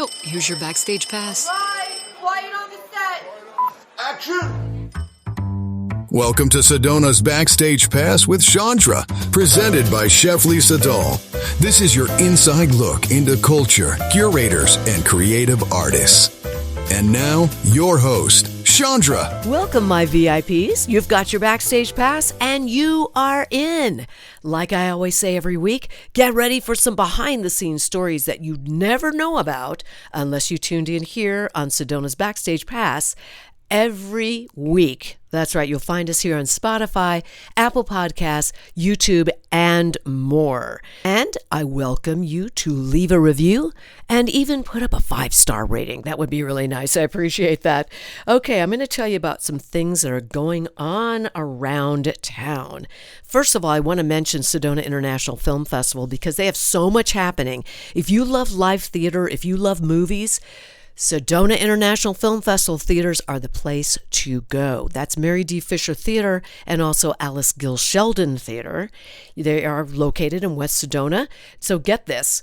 Oh, here's your Backstage pass. Right, quiet on the set. Action! Welcome to Sedona's Backstage Pass with Chandra, presented by Chef Lisa Dahl. This is your inside look into culture, curators, and creative artists. And now, your host, Chandra. Welcome, my VIPs. You've got your Backstage Pass, and you are in. Like I always say every week, get ready for some behind-the-scenes stories that you'd never know about unless you tuned in here on Sedona's Backstage Pass every week. That's right. You'll find us here on Spotify, Apple Podcasts, YouTube, and more. And I welcome you to leave a review and even put up a 5-star rating. That would be really nice. I appreciate that. Okay, I'm going to tell you about some things that are going on around town. First of all, I want to mention Sedona International Film Festival because they have so much happening. If you love live theater, if you love movies, Sedona International Film Festival theaters are the place to go. That's Mary D. Fisher Theater and also Alice Gill Sheldon Theater. They are located in West Sedona. So get this.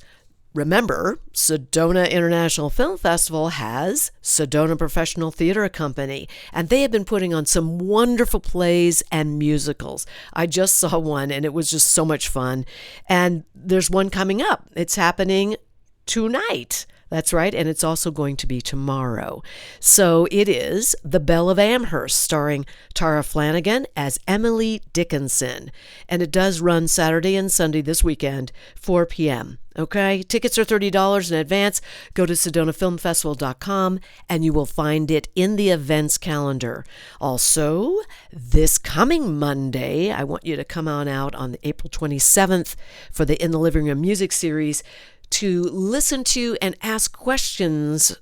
Remember, Sedona International Film Festival has Sedona Professional Theater Company, and they have been putting on some wonderful plays and musicals. I just saw one, and it was just so much fun. And there's one coming up. It's happening tonight. That's right, and it's also going to be tomorrow. So it is The Belle of Amherst, starring Tara Flanagan as Emily Dickinson. And it does run Saturday and Sunday this weekend, 4 p.m. Okay, tickets are $30 in advance. Go to SedonaFilmFestival.com and you will find it in the events calendar. Also, this coming Monday, I want you to come on out on April 27th for the In the Living Room music series to listen to and ask questions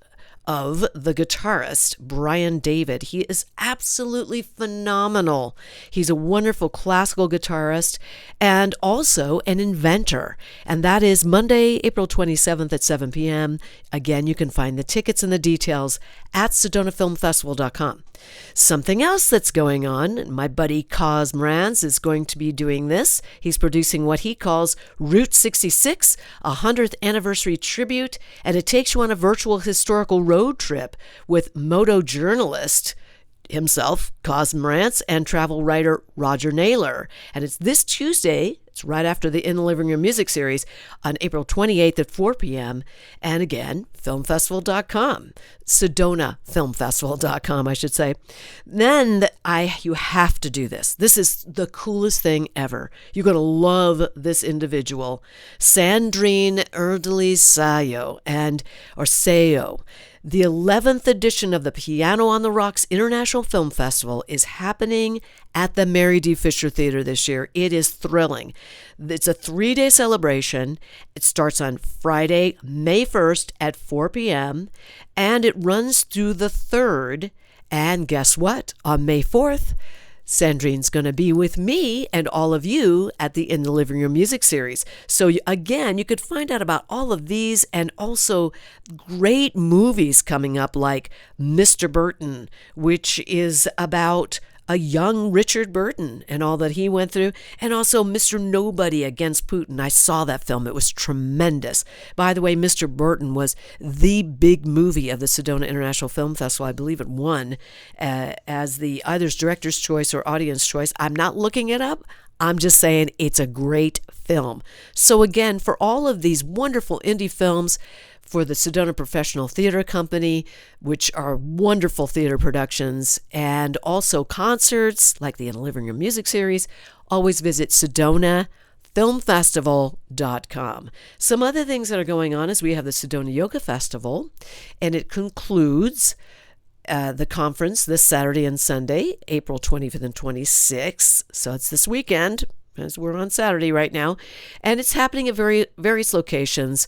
of the guitarist, Brian David. He is absolutely phenomenal. He's a wonderful classical guitarist and also an inventor. And that is Monday, April 27th at 7 p.m. Again, you can find the tickets and the details at SedonaFilmFestival.com. Something else that's going on, my buddy Cos Morantz is going to be doing this. He's producing what he calls Route 66, a 100th anniversary tribute, and it takes you on a virtual historical road trip with moto journalist himself, Cos Morantz, and travel writer Roger Naylor. And it's this Tuesday. It's right after the In the Living Room music series on April 28th at 4 p.m. And again, filmfestival.com, SedonaFilmFestival.com, I should say. Then you have to do this. This is the coolest thing ever. You're going to love this individual, Sandrine Erdely Sayo, Sayo. The 11th edition of the Piano on the Rocks International Film Festival is happening at the Mary D. Fisher Theater this year. It is thrilling. It's a 3-day celebration. It starts on Friday, May 1st at 4 p.m., and it runs through the 3rd. And guess what? On May 4th, Sandrine's going to be with me and all of you at the In the Living Room music series. So again, you could find out about all of these and also great movies coming up like Mr. Burton, which is about a young Richard Burton and all that he went through, and also Mr. Nobody Against Putin. I saw that film. It was tremendous. By the way, Mr. Burton was the big movie of the Sedona International Film Festival. I believe it won as the either director's choice or audience choice. I'm not looking it up. I'm just saying it's a great film. So again, for all of these wonderful indie films, for the Sedona Professional Theater Company, which are wonderful theater productions, and also concerts like the In the Living Room music series, always visit SedonaFilmFestival.com. Some other things that are going on is we have the Sedona Yoga Festival, and it concludes the conference this Saturday and Sunday, April 25th and 26th. So it's this weekend, as we're on Saturday right now, and it's happening at various locations,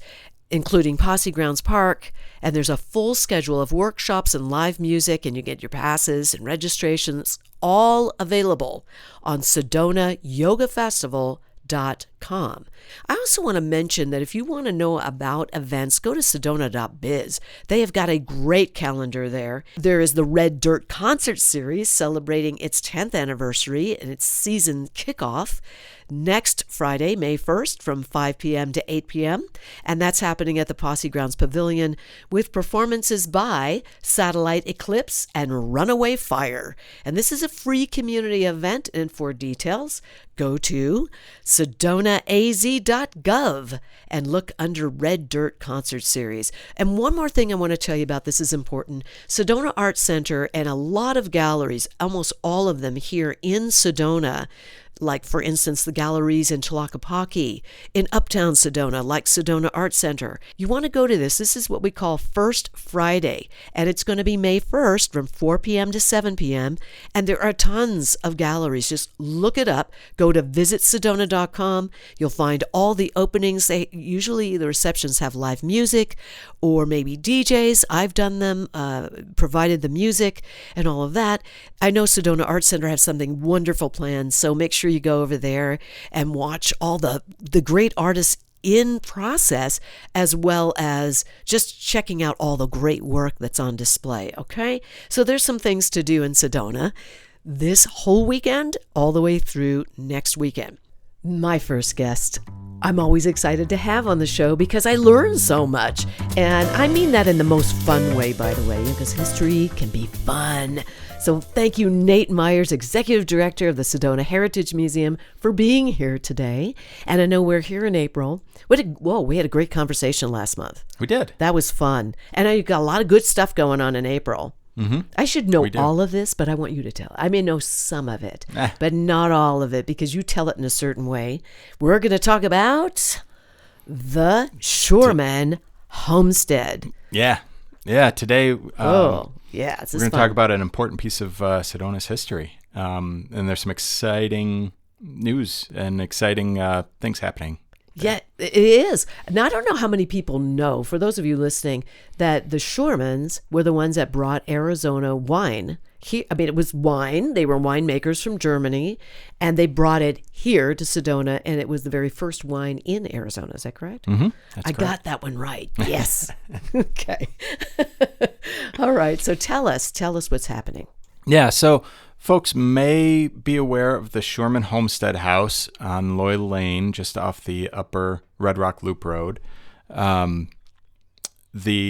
including Posse Grounds Park, and there's a full schedule of workshops and live music, and you get your passes and registrations all available on SedonaYogaFestival.com. Sedona.com. I also want to mention that if you want to know about events, go to Sedona.biz. They have got a great calendar there. There is the Red Dirt Concert Series celebrating its 10th anniversary and its season kickoff next Friday, May 1st from 5 p.m. to 8 p.m. And that's happening at the Posse Grounds Pavilion with performances by Satellite Eclipse and Runaway Fire. And this is a free community event, and for details, go to sedonaaz.gov and look under Red Dirt Concert Series. And one more thing I want to tell you about, this is important. Sedona Art Center and a lot of galleries, almost all of them here in Sedona, like, for instance, the galleries in Tlaquepaque, in Uptown Sedona, like Sedona Art Center. You want to go to this. This is what we call First Friday, and it's going to be May 1st from 4 p.m. to 7 p.m., and there are tons of galleries. Just look it up. Go to visitsedona.com. You'll find all the openings. Usually the receptions have live music or maybe DJs. I've done them, provided the music and all of that. I know Sedona Art Center has something wonderful planned, so make sure you go over there and watch all the great artists in process, as well as just checking out all the great work that's on display, okay? So there's some things to do in Sedona this whole weekend all the way through next weekend. My first guest, I'm always excited to have on the show because I learn so much. And I mean that in the most fun way, by the way, because history can be fun. So thank you, Nate Meyers, Executive Director of the Sedona Heritage Museum, for being here today. And I know we're here in April. We had a great conversation last month. We did. That was fun. And I got a lot of good stuff going on in April. Mm-hmm. I should know all of this, but I want you to tell. I may know some of it, but not all of it, because you tell it in a certain way. We're going to talk about the Shoreman Homestead. Yeah. Today, this is we're going to talk about an important piece of Sedona's history. And there's some exciting news and exciting things happening. Yeah, it is. Now, I don't know how many people know, for those of you listening, that the Shoremans were the ones that brought Arizona wine. It was wine. They were winemakers from Germany, and they brought it here to Sedona, and it was the very first wine in Arizona. Is that correct? Mm-hmm. I got that one right. Yes. Okay. All right. So tell us what's happening. Yeah. So folks may be aware of the Shoreman Homestead House on Loyal Lane, just off the upper Red Rock Loop Road. The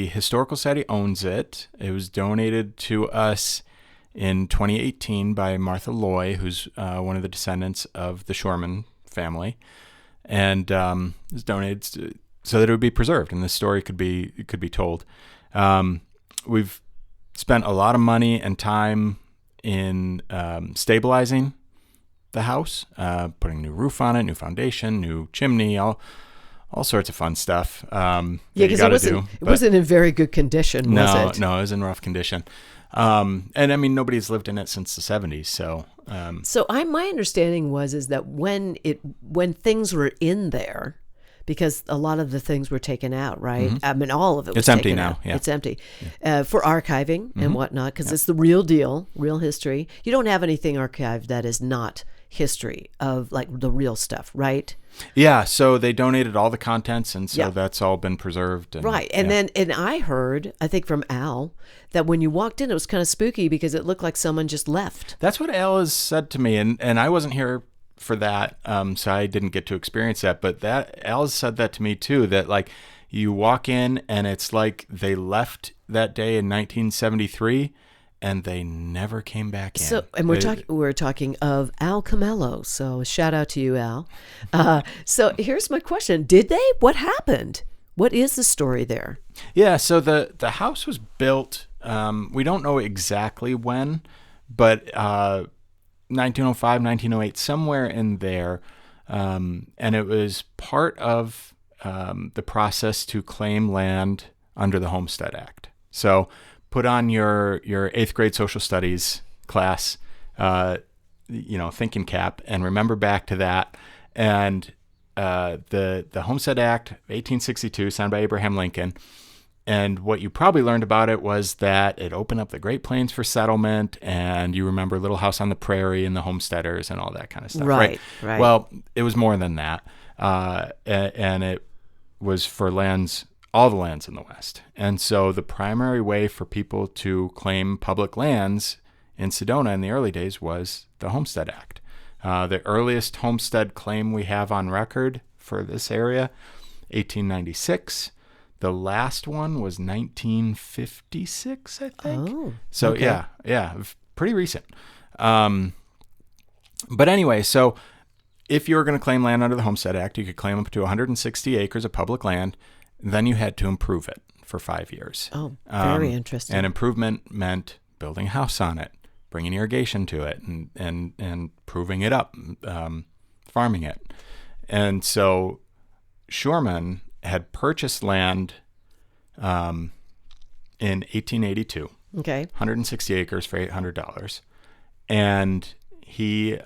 Historical Society owns it. It was donated to us in 2018 by Martha Loy, who's one of the descendants of the Shoreman family, and it was donated so that it would be preserved and the story could be told. We've spent a lot of money and time in stabilizing the house, putting new roof on it, new foundation, new chimney, all sorts of fun stuff. Because it wasn't in very good condition, was it? No, it was in rough condition. And I mean, nobody's lived in it since the 70s. So my understanding is that when things were in there, because a lot of the things were taken out, right? Mm-hmm. I mean, all of it was taken out. It's empty now. Yeah. It's empty for archiving and whatnot, because it's the real deal, real history. You don't have anything archived that is not history of like the real stuff, right? Yeah, so they donated all the contents, and so that's all been preserved. Right, and I heard, I think from Al, that when you walked in, it was kind of spooky because it looked like someone just left. That's what Al has said to me, and I wasn't here for that, so I didn't get to experience that. But Al has said that to me too. That like you walk in, and it's like they left that day in 1973. And they never came back in. So, and we're talking of Al Camello. So, shout out to you, Al. So, here's my question: did they? What happened? What is the story there? Yeah. So the house was built. We don't know exactly when, but 1905, 1908, somewhere in there, and it was part of the process to claim land under the Homestead Act. So put on your 8th grade social studies class, thinking cap, and remember back to that. And the Homestead Act, 1862, signed by Abraham Lincoln. And what you probably learned about it was that it opened up the Great Plains for settlement, and you remember Little House on the Prairie and the homesteaders and all that kind of stuff. Right. Right. Well, it was more than that. and it was for all the lands in the West. And so the primary way for people to claim public lands in Sedona in the early days was the Homestead Act. The earliest homestead claim we have on record for this area, 1896. The last one was 1956, I think. Oh, so okay. yeah, pretty recent. But anyway, so if you were going to claim land under the Homestead Act, you could claim up to 160 acres of public land. Then you had to improve it for 5 years. Oh, very interesting. And improvement meant building a house on it, bringing irrigation to it, and proving it up, farming it. And so Shoreman had purchased land in 1882, Okay. 160 acres for $800, and he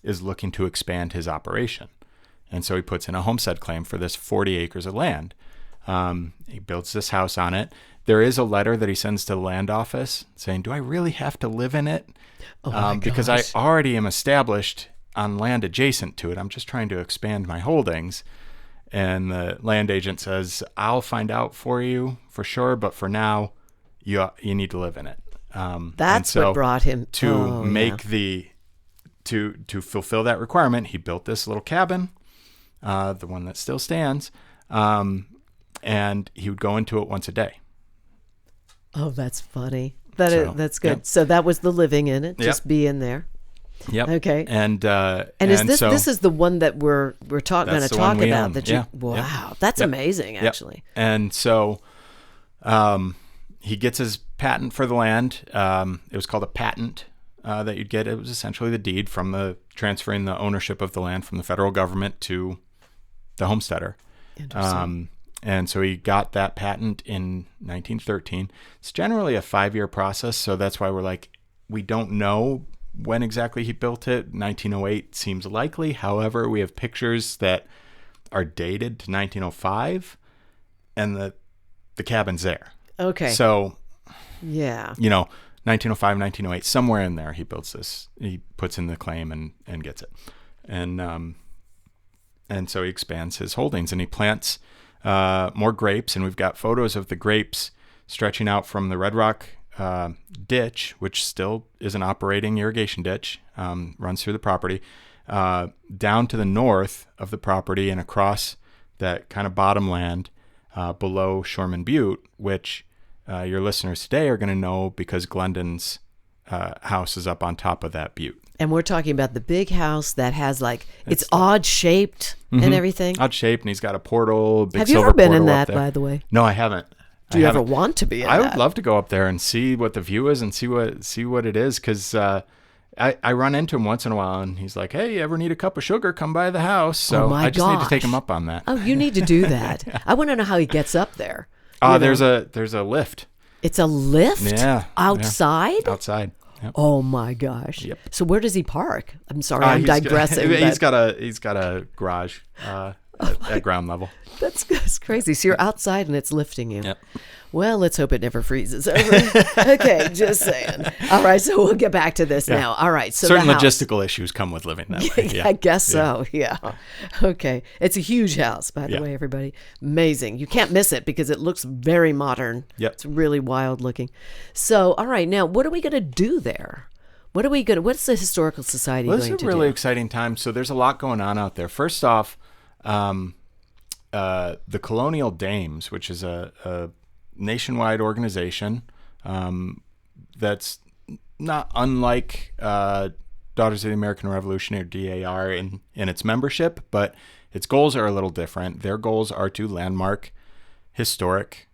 is looking to expand his operation. And so he puts in a homestead claim for this 40 acres of land. He builds this house on it. There is a letter that he sends to the land office saying, do I really have to live in it? Oh my Because I gosh. already am established on land adjacent to it. I'm just trying to expand my holdings. And the land agent says, I'll find out for you for sure, but for now, you need to live in it. That's what brought him to to fulfill that requirement. He built this little cabin, the one that still stands, and he would go into it once a day. Oh, that's funny. So, That's good. yep. So that was the living in it, just Yep. be in there. Yep. Okay. And is this so this is the one that we're going to That's the talk one we about? own. That you Yeah. wow, Yep. that's Yep. amazing, Yep. actually. And so he gets his patent for the land. It was called a patent that you'd get. It was essentially the deed from transferring the ownership of the land from the federal government to the homesteader. Interesting. And so he got that patent in 1913. It's generally a 5-year process, so that's why we're like, we don't know when exactly he built it. 1908 seems likely. However, we have pictures that are dated to 1905, and the cabin's there. Okay. So, Yeah. 1905, 1908, somewhere in there, he builds this. He puts in the claim and gets it. And so he expands his holdings, and he plants more grapes. And we've got photos of the grapes stretching out from the Red Rock ditch, which still is an operating irrigation ditch, runs through the property, down to the north of the property and across that kind of bottomland below Shoreman Butte, which your listeners today are going to know because Glendon's house is up on top of that butte. And we're talking about the big house that has it's odd shaped and everything. Odd shaped, and he's got a portal, big Have you silver ever been in portal up that, there. by the way? No, I haven't. Do you ever want to be in I that? would love to go up there and see what the view is and see what it is, because I run into him once in a while, and he's like, "Hey, you ever need a cup of sugar? Come by the house." So Oh my I just need to take gosh. him up on that. Oh, you need to do that. I want to know how he gets up there. There's a lift. It's a lift? Yeah. Outside? Yeah. Outside. Yep. Oh my gosh. Yep. So where does he park? I'm sorry, I'm digressing. He's but got a garage at ground level. that's crazy. So you're outside and it's lifting you. Yep. Well, let's hope it never freezes over. Okay, just saying. All right, so we'll get back to this now. All right, so Certain the house. logistical issues come with living that way. Yeah. I guess so, yeah. Okay. It's a huge house, by the Yeah. way, everybody. Amazing. You can't miss it because it looks very modern. Yep. It's really wild looking. So, all right, now what are we going to do there? What's the Historical Society Well, going it's to a really do? exciting time. So there's a lot going on out there. First off, the Colonial Dames, which is a nationwide organization that's not unlike Daughters of the American Revolution, or DAR, in its membership, but its goals are a little different. Their goals are to landmark historic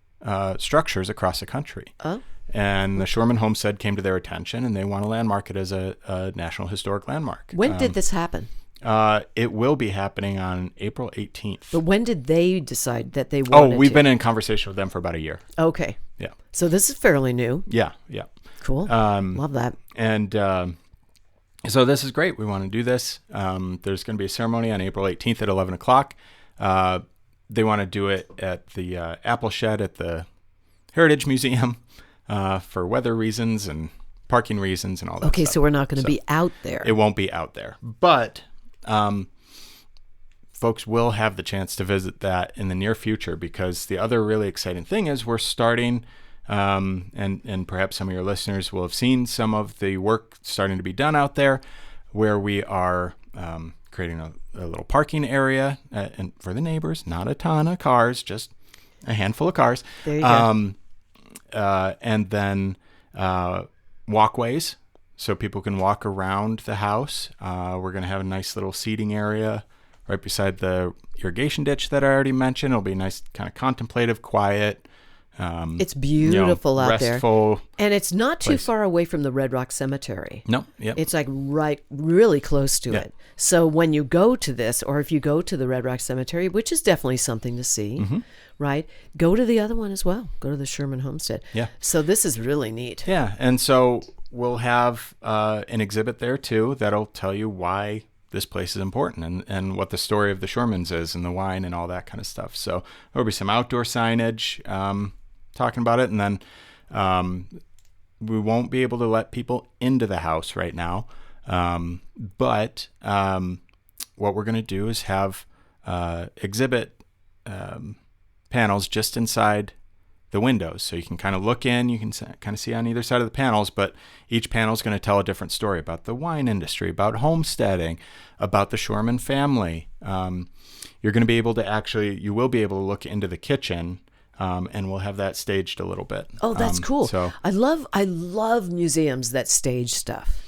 structures across the country. Oh. And the Shoreman Homestead came to their attention, and they want to landmark it as a National Historic Landmark. When did this happen? It will be happening on April 18th. But when did they decide that they wanted We've to? been in conversation with them for about a year. Okay. Yeah. So this is fairly new. Yeah. Cool. Love that. And so this is great. We want to do this. There's going to be a ceremony on April 18th at 11 o'clock. They want to do it at the Apple Shed at the Heritage Museum for weather reasons and parking reasons and all that stuff. So we're not going to be out there. It won't be out there. But folks will have the chance to visit that in the near future, because the other really exciting thing is we're starting, and perhaps some of your listeners will have seen some of the work starting to be done out there, where we are creating a little parking area and for the neighbors, not a ton of cars, just a handful of cars. There you go. And then walkways, so people can walk around the house. We're going to have a nice little seating area right beside the irrigation ditch that I already mentioned. It'll be nice, kind of contemplative, quiet. It's beautiful out restful there. And it's not too far away from the Red Rock Cemetery. No, yep. It's like really close to it. So when you go to this, or if you go to the Red Rock Cemetery, which is definitely something to see, right? Go to the other one as well. Go to the Sherman Homestead. Yeah. So this is really neat. Yeah, and so we'll have an exhibit there too that'll tell you why this place is important, and what the story of the Shoremans is, and the wine and all that kind of stuff. So there'll be some outdoor signage talking about it, and then we won't be able to let people into the house right now. But what we're going to do is have exhibit panels just inside the windows, so you can kind of look in, you can kind of see on either side of the panels, but each panel is going to tell a different story about the wine industry, about homesteading, about the Shoreman family. You're going to be able to you will be able to look into the kitchen, and we'll have that staged a little bit. Oh, that's cool. So I love museums that stage stuff.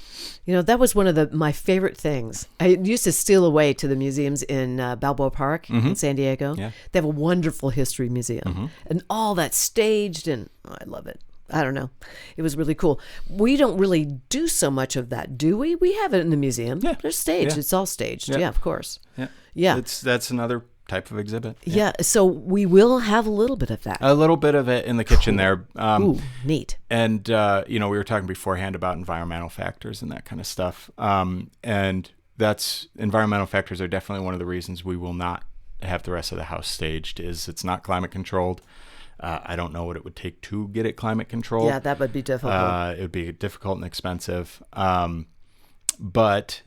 You know, that was one of my favorite things. I used to steal away to the museums in Balboa Park in San Diego. Yeah. They have a wonderful history museum, and all that staged, and I love it. I don't know. It was really cool. We don't really do so much of that, do we? We have it in the museum. Yeah. They're staged. Yeah. It's all staged. Yeah. Yeah, of course. yeah, Yeah. that's another type of exhibit. Yeah. So we will have a little bit of that. A little bit of it in the kitchen there. Ooh, neat. And, we were talking beforehand about environmental factors and that kind of stuff. And environmental factors are definitely one of the reasons we will not have the rest of the house staged, is it's not climate controlled. I don't know what it would take to get it climate controlled. Yeah, that would be difficult. It would be difficult and expensive. But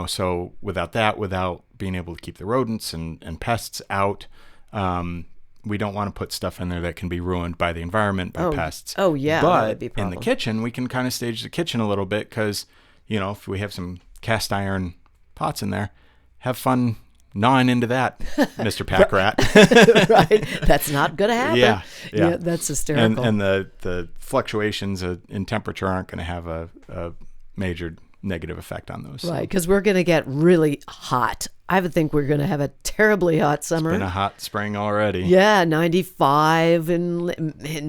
so without being able to keep the rodents and pests out, we don't want to put stuff in there that can be ruined by the environment, by pests. Oh, yeah. That But would be a in problem. the kitchen, we can kind of stage the kitchen a little bit, because, if we have some cast iron pots in there, have fun gnawing into that, Mr. Pack Rat. Right. That's not going to happen. Yeah. That's hysterical. And the fluctuations in temperature aren't going to have a major negative effect on those. Right, because we're going to get really hot. I would think we're going to have a terribly hot summer. It's been a hot spring already. Yeah, 95 in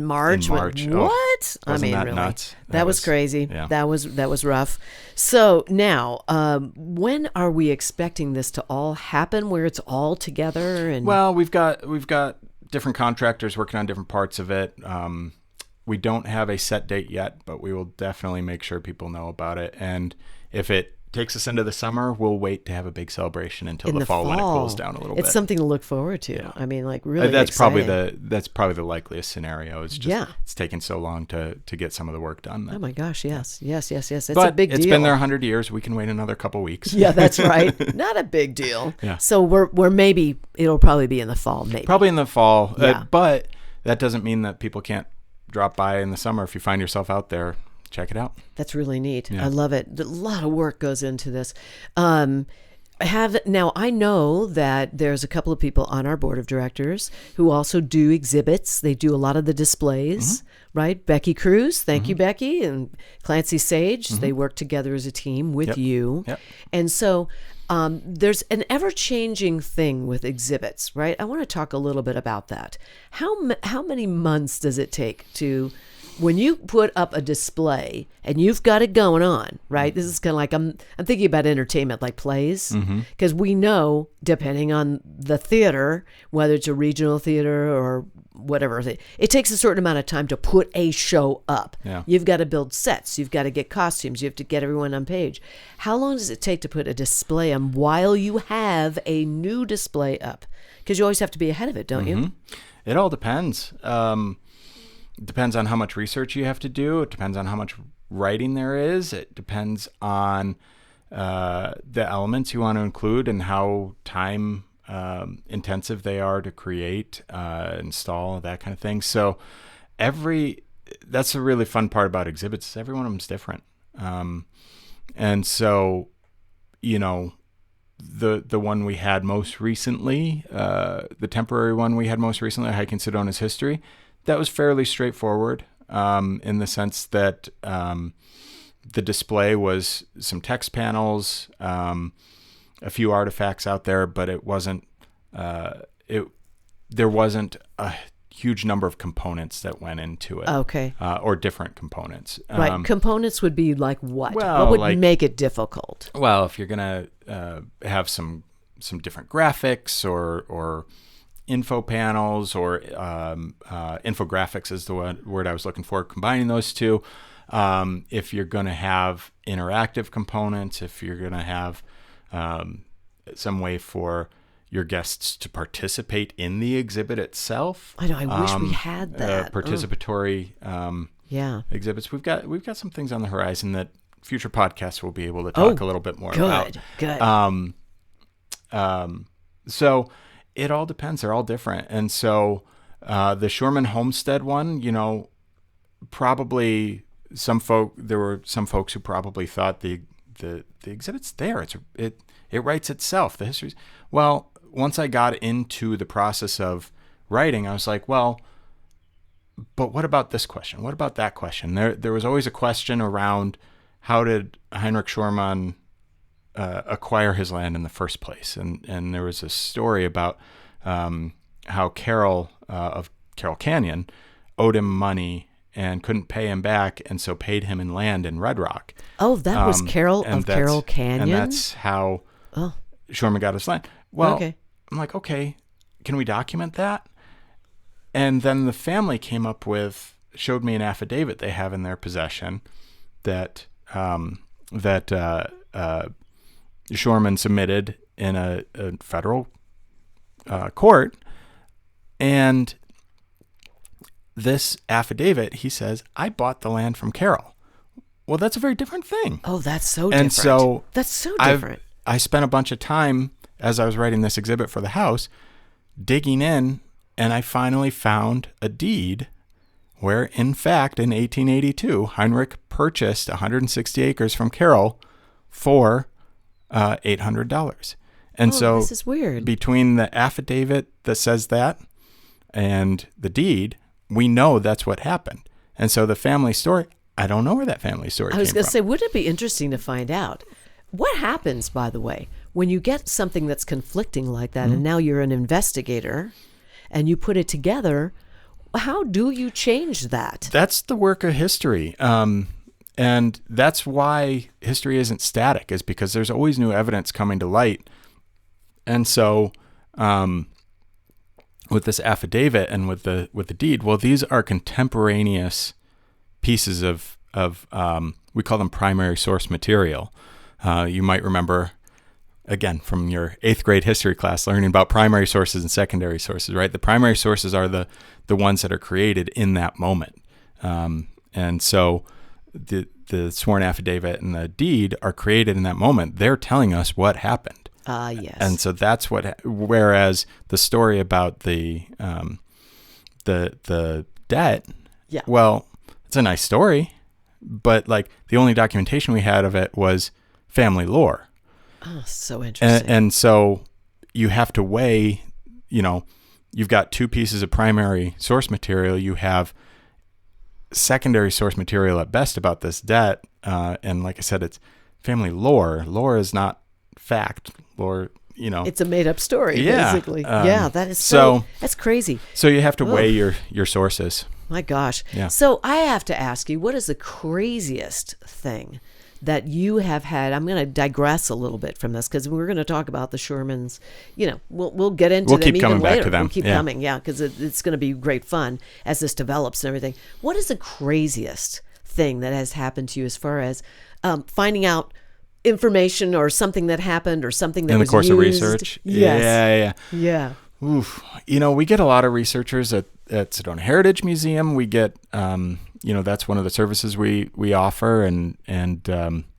March. In March. What? Wasn't that really, nuts? That was crazy. Yeah. That was rough. So now, when are we expecting this to all happen, where it's all together? And Well, we've got different contractors working on different parts of it. We don't have a set date yet, but we will definitely make sure people know about it. And if it takes us into the summer, we'll wait to have a big celebration until in the fall when it cools down a little bit. It's something to look forward to. Yeah. I mean, like really that's exciting. probably the likeliest scenario. It's just it's taken so long to get some of the work done. Oh my gosh, yes. It's but a big deal. It's been there 100 years. We can wait another couple weeks. Yeah, that's right. Not a big deal. Yeah. So we're maybe it'll probably be in the fall, maybe. Probably in the fall. Yeah. But that doesn't mean that people can't drop by in the summer. If you find yourself out there, check it out. That's really neat. Yeah. I love it. A lot of work goes into this. Now I know that there's a couple of people on our board of directors who also do exhibits. They do a lot of the displays, right? Becky Cruz, thank you, Becky, and Clancy Sage. They work together as a team with you. Yep. And so there's an ever-changing thing with exhibits, right? I want to talk a little bit about that. How many months does it take to, when you put up a display and you've got it going on, right? This is kind of like, I'm thinking about entertainment, like plays, because we know, depending on the theater, whether it's a regional theater or whatever, it takes a certain amount of time to put a show up. Yeah. You've got to build sets. You've got to get costumes. You have to get everyone on page. How long does it take to put a display on while you have a new display up? Because you always have to be ahead of it, don't you? It all depends. It depends on how much research you have to do. It depends on how much writing there is. It depends on the elements you want to include and how time intensive they are to create, install, that kind of thing. So that's a really fun part about exhibits. Every one of them's different. And so, the one we had most recently, the temporary one we had most recently, Hiking Sedona's History, that was fairly straightforward, in the sense that, the display was some text panels, a few artifacts out there, but it wasn't, there wasn't a huge number of components that went into it. Okay. Or different components. Right. Components would be like what? Well, what would make it difficult? Well, if you're going to have some different graphics or info panels or infographics is the word I was looking for, combining those two. If you're going to have interactive components, if you're going to have some way for your guests to participate in the exhibit itself. I know. I wish we had that. Participatory exhibits. We've got some things on the horizon that future podcasts will be able to talk a little bit more about. Good. So it all depends. They're all different. And so the Shorman Homestead one, probably there were some folks who probably thought the exhibit's there. It writes itself. The history's well. Once I got into the process of writing, I was like, well, but what about this question? What about that question? There was always a question around how did Heinrich Schormann acquire his land in the first place? And there was a story about how Carroll of Carroll Canyon owed him money and couldn't pay him back, and so paid him in land in Red Rock. Oh, that was Carroll of Carroll Canyon? And that's how Schormann got his land. Well, I'm like, okay, can we document that? And then the family showed me an affidavit they have in their possession that Schormann submitted in a federal court. And this affidavit, he says, I bought the land from Carroll. Well, that's a very different thing. Oh, that's so different. And so that's so different. I spent a bunch of time as I was writing this exhibit for the house, digging in, and I finally found a deed where, in fact, in 1882, Heinrich purchased 160 acres from Carroll for $800. And so this is weird. Between the affidavit that says that and the deed, we know that's what happened. And so the family story, I don't know where that family story came from. I was going to say, wouldn't it be interesting to find out? What happens, by the way, when you get something that's conflicting like that, and now you're an investigator, and you put it together, how do you change that? That's the work of history. And that's why history isn't static, is because there's always new evidence coming to light. And so with this affidavit and with the deed, well, these are contemporaneous pieces of we call them primary source material. You might remember, again, from your 8th grade history class, learning about primary sources and secondary sources, right? The primary sources are the ones that are created in that moment. And so the sworn affidavit and the deed are created in that moment. They're telling us what happened. Yes. And so that's whereas the story about the debt, well, it's a nice story, but like the only documentation we had of it was family lore. Oh, so interesting. And so you have to weigh, you've got two pieces of primary source material. You have secondary source material at best about this debt. And like I said, it's family lore. Lore is not fact. Lore, it's a made up story, basically. That is that's crazy. So you have to weigh your sources. My gosh. Yeah. So I have to ask you, what is the craziest thing that you have had? I'm going to digress a little bit from this because we're going to talk about the Schormanns. We'll get into them even later. Back to them. We'll keep coming, because it's going to be great fun as this develops and everything. What is the craziest thing that has happened to you as far as finding out information or something that happened or something that in the was course used? of research? Yes. Yeah. Oof. We get a lot of researchers at Sedona Heritage Museum. We get, that's one of the services we offer. And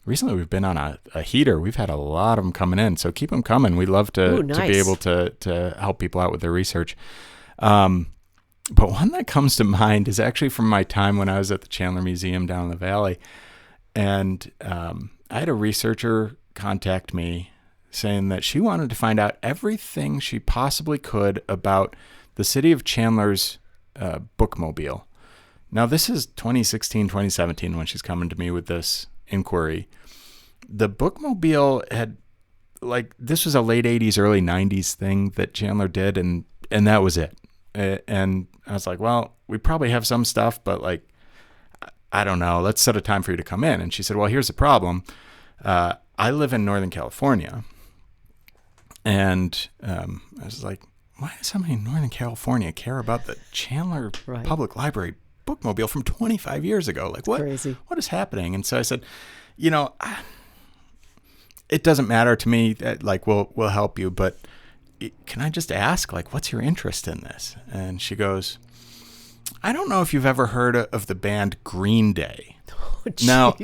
recently we've been on a heater. We've had a lot of them coming in. So keep them coming. We love to be able to help people out with their research. But one that comes to mind is actually from my time when I was at the Chandler Museum down in the Valley. And I had a researcher contact me saying that she wanted to find out everything she possibly could about the city of Chandler's bookmobile. Now, this is 2016, 2017 when she's coming to me with this inquiry. The bookmobile had, this was a late 80s, early 90s thing that Chandler did, and that was it. And I was like, well, we probably have some stuff, but I don't know. Let's set a time for you to come in. And she said, well, here's the problem. I live in Northern California. And I was like, why does somebody in Northern California care about the Chandler Public Library bookmobile from 25 years ago? What is happening? And so I said, it doesn't matter to me. We'll help you, but can I just ask, what's your interest in this? And she goes, I don't know if you've ever heard of the band Green Day. Oh, now,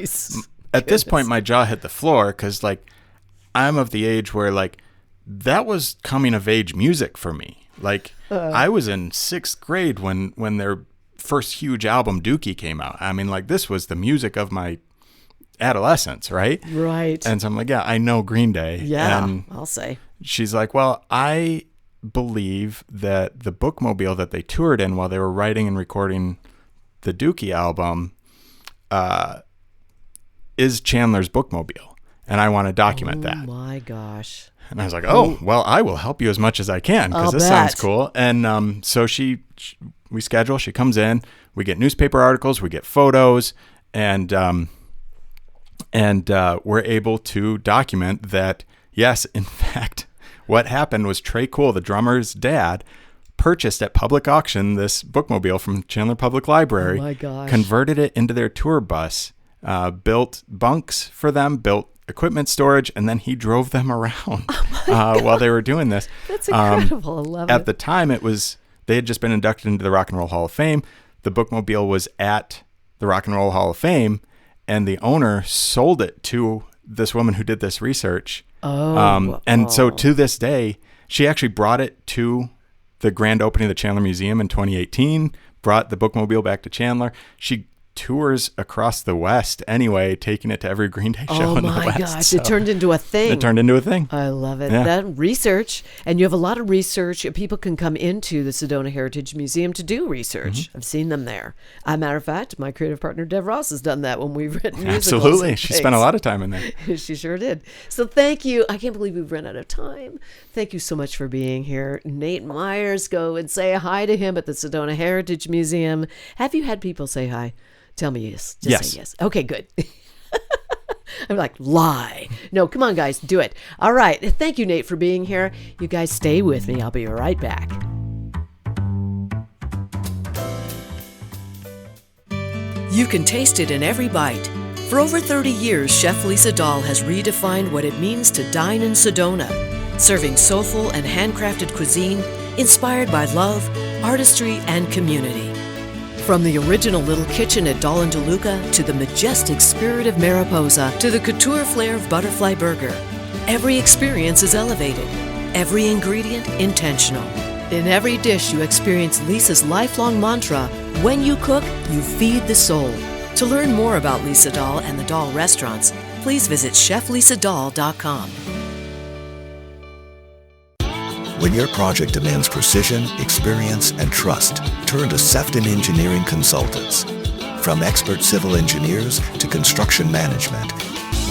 at this point, my jaw hit the floor because, I'm of the age where, that was coming of age music for me. I was in 6th grade when their first huge album, Dookie, came out. I mean, this was the music of my adolescence, right? Right. And so I'm like, yeah, I know Green Day. Yeah, and I'll say. She's like, well, I believe that the bookmobile that they toured in while they were writing and recording the Dookie album is Chandler's bookmobile, and I want to document that. Oh my gosh. And I was like, oh, well, I will help you as much as I can because this sounds cool. And so we schedule, she comes in, we get newspaper articles, we get photos, and we're able to document that, yes, in fact, what happened was Trey Cool, the drummer's dad, purchased at public auction this bookmobile from Chandler Public Library, oh my gosh, converted it into their tour bus, built bunks for them, built equipment storage, and then he drove them around while they were doing this. That's incredible. I love it. At the time, they had just been inducted into the Rock and Roll Hall of Fame. The bookmobile was at the Rock and Roll Hall of Fame, and the owner sold it to this woman who did this research. So to this day, she actually brought it to the grand opening of the Chandler Museum in 2018, brought the bookmobile back to Chandler. She tours across the West anyway, taking it to every Green Day show in the West. Oh my gosh, so it turned into a thing. It turned into a thing. I love it. Yeah. That research, and you have a lot of research. People can come into the Sedona Heritage Museum to do research. Mm-hmm. I've seen them there. As a matter of fact, my creative partner, Dev Ross, has done that when we've written musicals. Absolutely. She spent a lot of time in there. She sure did. So thank you. I can't believe we've run out of time. Thank you so much for being here. Nate Meyers, go and say hi to him at the Sedona Heritage Museum. Have you had people say hi? Tell me yes. Just say yes. Okay, good. I'm like, lie. No, come on, guys, do it. All right. Thank you, Nate, for being here. You guys stay with me. I'll be right back. You can taste it in every bite. For over 30 years, Chef Lisa Dahl has redefined what it means to dine in Sedona, serving soulful and handcrafted cuisine inspired by love, artistry, and community. From the original little kitchen at Dahl and DeLuca to the majestic spirit of Mariposa to the couture flair of Butterfly Burger, every experience is elevated, every ingredient intentional. In every dish, you experience Lisa's lifelong mantra, when you cook, you feed the soul. To learn more about Lisa Dahl and the Dahl restaurants, please visit cheflisadahl.com. When your project demands precision, experience, and trust, turn to Sefton Engineering Consultants. From expert civil engineers to construction management,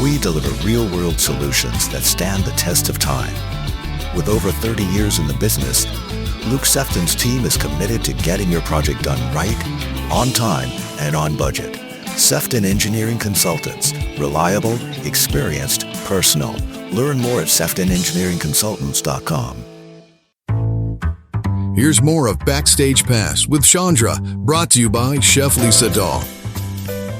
we deliver real-world solutions that stand the test of time. With over 30 years in the business, Luke Sefton's team is committed to getting your project done right, on time, and on budget. Sefton Engineering Consultants. Reliable, experienced, personal. Learn more at seftonengineeringconsultants.com. Here's more of Backstage Pass with Chandra, brought to you by Chef Lisa Dahl.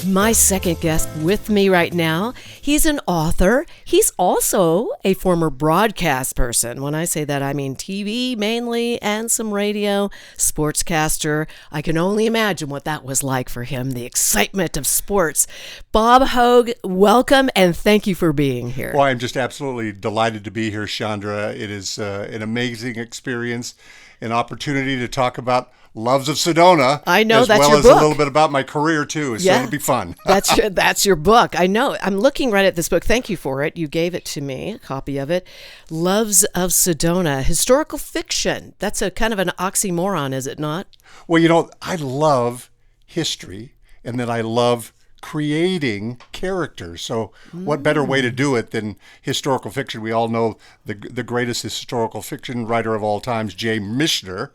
My second guest with me right now, he's an author. He's also a former broadcast person. When I say that, I mean TV mainly and some radio, sportscaster. I can only imagine what that was like for him, the excitement of sports. Bob Hogue, welcome and thank you for being here. Well, I'm just absolutely delighted to be here, Chandra. It is an amazing experience, an opportunity to talk about Loves of Sedona. I know, as that's well your as book. a little bit about my career too. So it'll be fun. That's your book. I know. I'm looking right at this book. Thank you for it. You gave it to me, a copy of it. Loves of Sedona, historical fiction. That's a kind of an oxymoron, is it not? Well, I love history, and then I love creating characters. So what better way to do it than historical fiction? We all know the greatest historical fiction writer of all times, J. Mishner.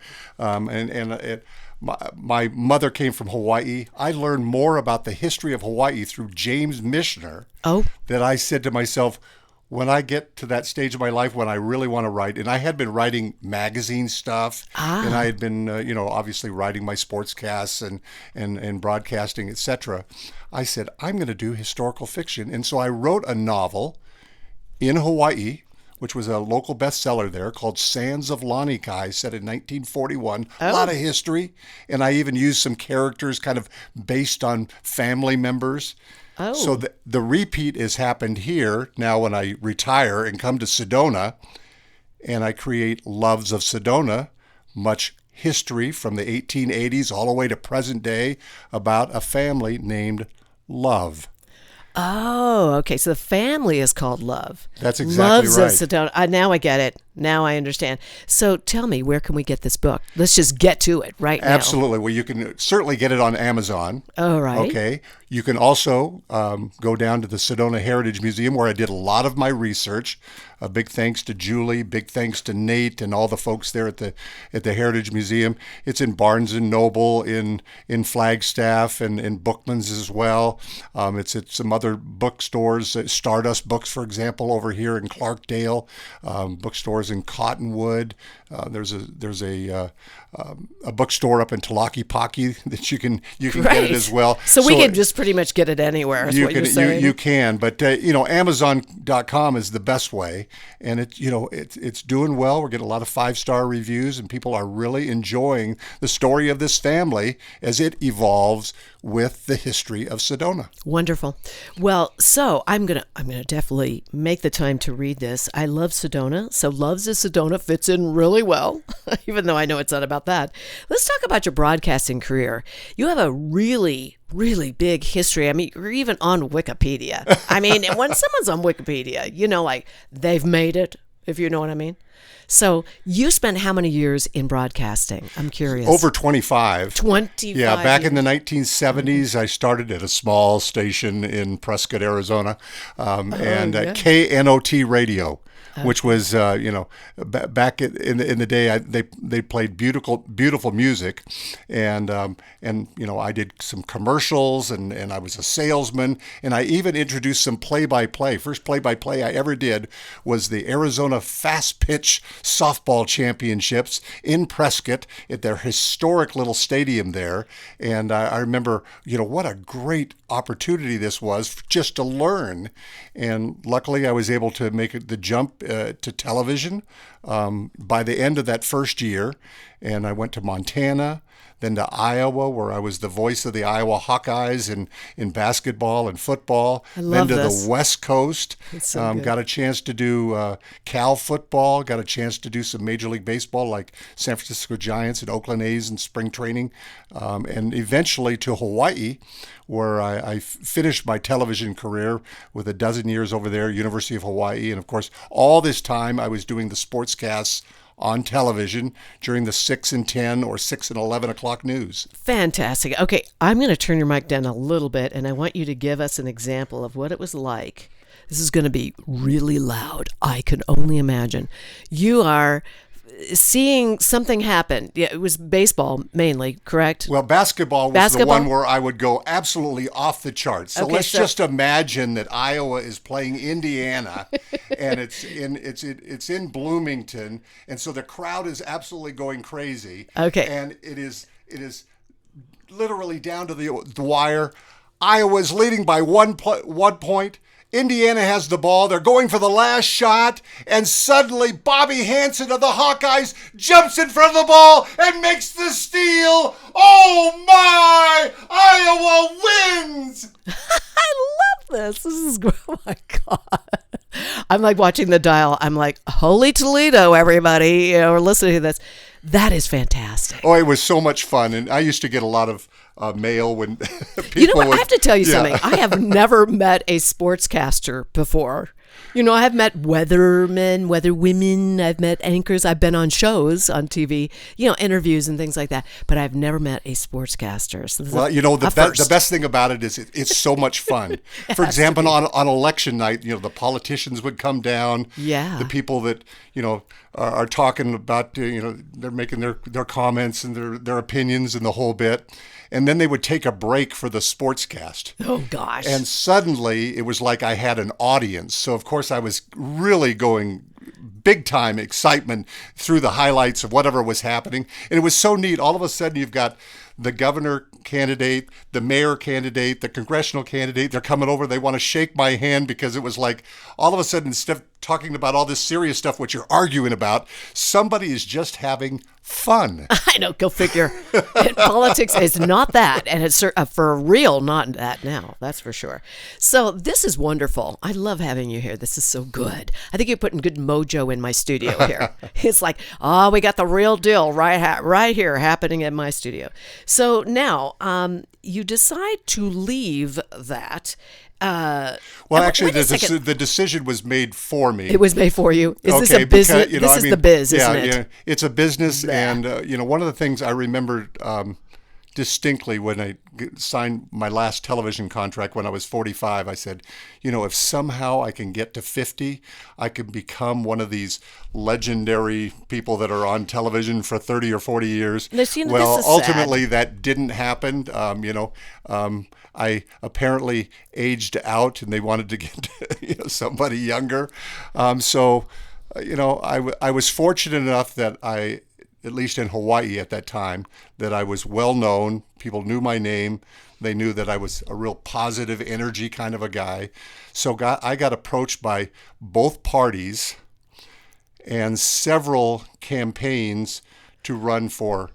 My mother came from Hawaii. I learned more about the history of Hawaii through James Mishner that I said to myself, when I get to that stage of my life when I really want to write, and I had been writing magazine stuff, and I had been, obviously writing my sportscasts and broadcasting, etc. I said, I'm going to do historical fiction. And so I wrote a novel in Hawaii, which was a local bestseller there, called Sands of Lanikai, set in 1941. A lot of history. And I even used some characters kind of based on family members. So the repeat has happened here now when I retire and come to Sedona, and I create Loves of Sedona, much history from the 1880s all the way to present day about a family named Love. Oh, okay. So the family is called Love. That's exactly Loves right. of Sedona. Now I get it. Now I understand. So tell me, where can we get this book? Let's just get to it right now. Absolutely. Well, you can certainly get it on Amazon. All right. Okay. You can also go down to the Sedona Heritage Museum, where I did a lot of my research. A big thanks to Julie, big thanks to Nate and all the folks there at the Heritage Museum. It's in Barnes and Noble, in Flagstaff, and in Bookman's as well. It's at some other bookstores, Stardust Books, for example, over here in Clarkdale, bookstores in Cottonwood. There's a bookstore up in Talakepaki that you can get it as well. So we can just pretty much get it anywhere. Is what you're saying. You can, but Amazon.com is the best way, and it's doing well. We're getting a lot of 5-star reviews, and people are really enjoying the story of this family as it evolves with the history of Sedona. Wonderful. Well, so I'm gonna definitely make the time to read this. I love Sedona, so Loves of Sedona fits in really well, even though I know it's not about that. Let's talk about your broadcasting career. You have a really, really big history. I mean, you're even on Wikipedia. I mean, when someone's on Wikipedia, like they've made it, if you know what I mean. So you spent how many years in broadcasting? I'm curious. Over 25. 25 Yeah, back years. in the 1970s, I started at a small station in Prescott, Arizona, and KNOT Radio. Which was, back in the day, they played beautiful music, and I did some commercials, and I was a salesman, and I even introduced some play-by-play. First play-by-play I ever did was the Arizona Fast Pitch Softball Championships in Prescott at their historic little stadium there, and I remember, what a great opportunity this was just to learn, and luckily I was able to make the jump to television by the end of that first year, and I went to Montana, then to Iowa, where I was the voice of the Iowa Hawkeyes in basketball and football. Then to the West Coast, got a chance to do Cal football, got a chance to do some Major League Baseball like San Francisco Giants and Oakland A's in spring training, and eventually to Hawaii, where I finished my television career with a dozen years over there, University of Hawaii. And of course, all this time I was doing the sportscasts on television during the 6 and 10 or 6 and 11 o'clock news. Fantastic. Okay, I'm going to turn your mic down a little bit, and I want you to give us an example of what it was like. This is going to be really loud. I can only imagine. You are seeing something happen. Yeah, it was baseball mainly, correct? Well, basketball was the one where I would go absolutely off the charts. So let's just imagine that Iowa is playing Indiana, and it's in Bloomington, and so the crowd is absolutely going crazy. Okay, and it is literally down to the wire. Iowa's leading by one point. Indiana has the ball. They're going for the last shot. And suddenly Bobby Hansen of the Hawkeyes jumps in front of the ball and makes the steal. Oh my! Iowa wins! I love this. This is great. Oh my God. I'm like watching the dial. I'm like, holy Toledo, everybody. We're listening to this. That is fantastic. Oh, it was so much fun. And I used to get a lot of mail when people You know what? I have to tell you something. I have never met a sportscaster before. I have met weathermen, weatherwomen. I've met anchors. I've been on shows on TV, interviews and things like that. But I've never met a sportscaster. So well, the best thing about it is it's so much fun. For example, on election night, the politicians would come down. Yeah. The people that, are talking about, they're making their comments and their opinions and the whole bit. And then they would take a break for the sportscast. Oh, gosh. And suddenly it was like I had an audience. So, of course, I was really going big time excitement through the highlights of whatever was happening. And it was so neat. All of a sudden you've got the governor candidate, the mayor candidate, the congressional candidate. They're coming over. They want to shake my hand because it was like all of a sudden, instead of talking about all this serious stuff, which you're arguing about, somebody is just having fun. I know, go figure. Politics is not that, and it's for real not that now. That's for sure. So this is wonderful. I love having you here. This is so good. I think you're putting good mojo in my studio here. It's like, we got the real deal right here happening in my studio. So now you decide to leave that. Actually, the decision was made for me. It was made for you. Is this a business? This is the biz, isn't it? Yeah, it's a business. And, one of the things I remember distinctly when I signed my last television contract when I was 45, I said, if somehow I can get to 50, I can become one of these legendary people that are on television for 30 or 40 years. Well, ultimately that didn't happen. I apparently aged out and they wanted to get somebody younger. I was fortunate enough that at least in Hawaii at that time, that I was well known. People knew my name. They knew that I was a real positive energy kind of a guy. So I got approached by both parties and several campaigns to run for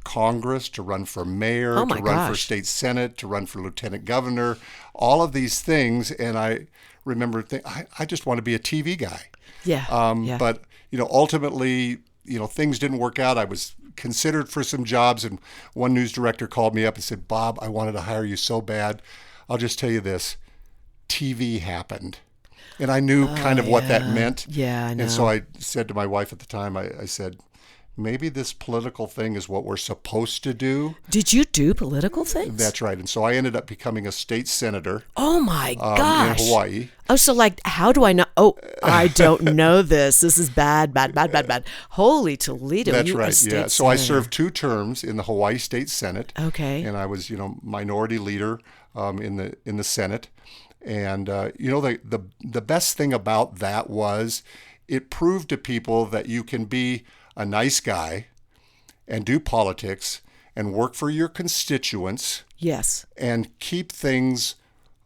Congress, to run for mayor, to run for state senate, to run for lieutenant governor, all of these things. And I remember I just want to be a TV guy. Yeah. But, ultimately, things didn't work out. I was considered for some jobs, and one news director called me up and said, Bob, I wanted to hire you so bad. I'll just tell you this, TV happened. And I knew kind of what that meant. Yeah, I know. And so I said to my wife at the time, I said, maybe this political thing is what we're supposed to do. Did you do political things? That's right. And so I ended up becoming a state senator. Oh, my gosh. In Hawaii. Oh, so how do I know? Oh, I don't know this. This is bad. Holy Toledo. That's right. Yeah. So I served 2 terms in the Hawaii State Senate. Okay. And I was, minority leader in the Senate. And, the best thing about that was it proved to people that you can be a nice guy and do politics and work for your constituents. Yes. And keep things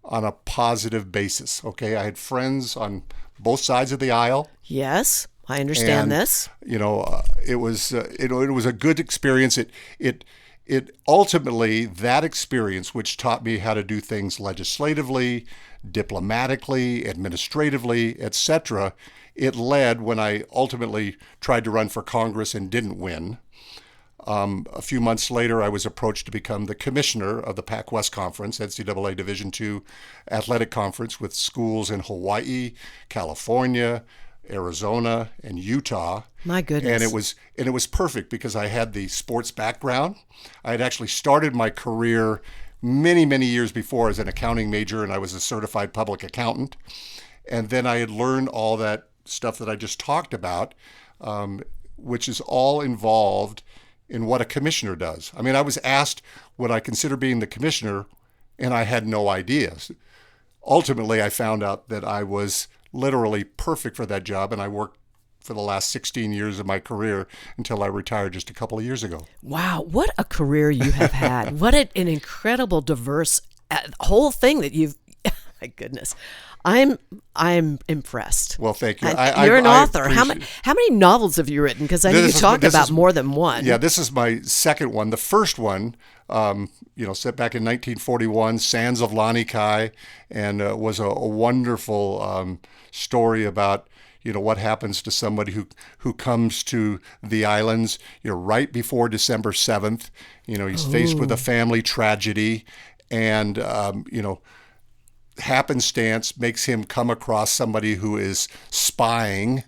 on a positive basis. Okay. I had friends on both sides of the aisle. Yes. I understand this. It was a good experience. It ultimately, that experience, which taught me how to do things legislatively, diplomatically, administratively, etc., it led when I ultimately tried to run for Congress and didn't win. A few months later, I was approached to become the commissioner of the Pac-West Conference, NCAA Division II athletic conference with schools in Hawaii, California, Arizona, and Utah. My goodness. And it was perfect because I had the sports background. I had actually started my career many, many years before as an accounting major, and I was a certified public accountant. And then I had learned all that stuff that I just talked about, which is all involved in what a commissioner does. I mean, I was asked would I consider being the commissioner, and I had no idea. Ultimately, I found out that I was literally perfect for that job, and I worked for the last 16 years of my career until I retired just a couple of years ago. Wow, what a career you have had. What an incredible, diverse whole thing that you've. My goodness, I'm impressed. Well, thank you. You're an author. How many novels have you written? Because I know you talk about more than one. Yeah, this is my second one. The first one, set back in 1941, Sands of Lanikai, and was a wonderful story about what happens to somebody who comes to the islands, right before December 7th. He's faced with a family tragedy, and happenstance makes him come across somebody who is spying,